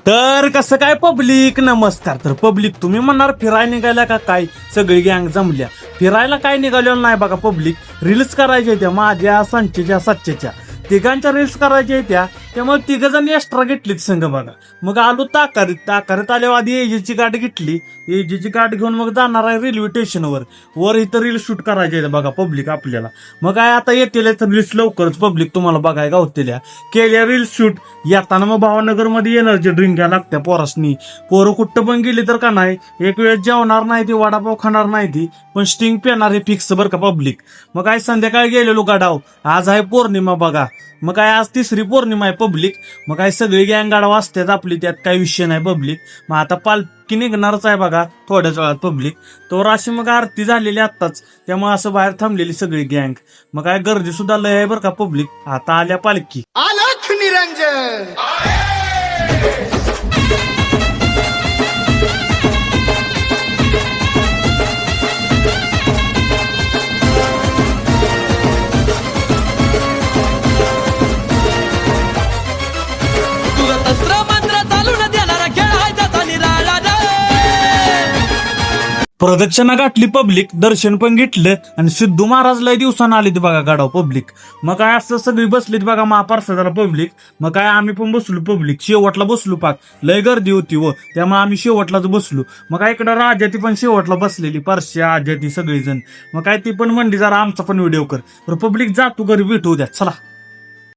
तर कसं काय पब्लिक, नमस्कार. तर पब्लिक तुम्ही म्हणणार फिरायला निघाल्या का काय, सगळी गँग जमल्या. फिरायला काय निघालेलं नाही बघा पब्लिक, रील्स करायच्या त्या माझ्या संचेच्या सच्चेच्या तिघांच्या रील्स करायच्या त्या, त्यामुळे तिघ जण एक्स्ट्रा घेतलीत संघ बघा. मग आलो ताकारीत आल्यावर आधी एजीची गाठ घेतली. एजीची गाठ घेऊन मग जाणार आहे रेल्वे स्टेशनवर इथं रील शूट करायचे बघा पब्लिक आपल्याला. मग काय आता येतील रील्स लवकरच पब्लिक तुम्हाला बघाय गावतेल्या केल्या रील्स शूट. येताना मग भावनगर मध्ये एनर्जी ड्रिंक घ्या लागत्या पोरासनी. पोरं कुठं पण गेली तर का नाही, एक वेळ जेवणार नाही ती, वडापाव खाणार नाही ती, पण स्टिंग पेणार हे फिक्स बरं का पब्लिक. मग काय संध्याकाळी गेलेलो गाडाव, आज आहे पौर्णिमा बघा. मग काय आज तिसरी पौर्णिमा आहे पब्लिक. मग काय सगळी गँग गाडा असतात आपली, त्यात काही विषय नाही पब्लिक. मग आता पालखी निघणारच आहे बघा थोड्याच वेळात पब्लिक. तर अशी मग आरती झालेली आत्ताच, त्यामुळे असं बाहेर थांबलेली सगळी गँग. मग काय गर्दी सुद्धा लय आहे बरं का पब्लिक. आता आल्या पालखी. अलख निरंजन प्रदक्षिणा गाठली पब्लिक, दर्शन पण घेतलं आणि सिद्धू महाराज लय दिवसानं आले बघा गाडाव पब्लिक. मग काय असं सगळी बसलीत बघा महापार्षदाला पब्लिक. मग काय आम्ही पण बसलो पब्लिक, शेवटला बसलो पाक. लय गर्दी होती व त्यामुळे आम्ही शेवटलाच बसलो. मग काय इकडं राजाती पण शेवटला बसलेली, पारश्या आजाती सगळेजण. मग काय ती पण म्हणली जरा आमचा पण व्हिडिओ कर. पब्लिक जातो घरी, भेटू द्या चला.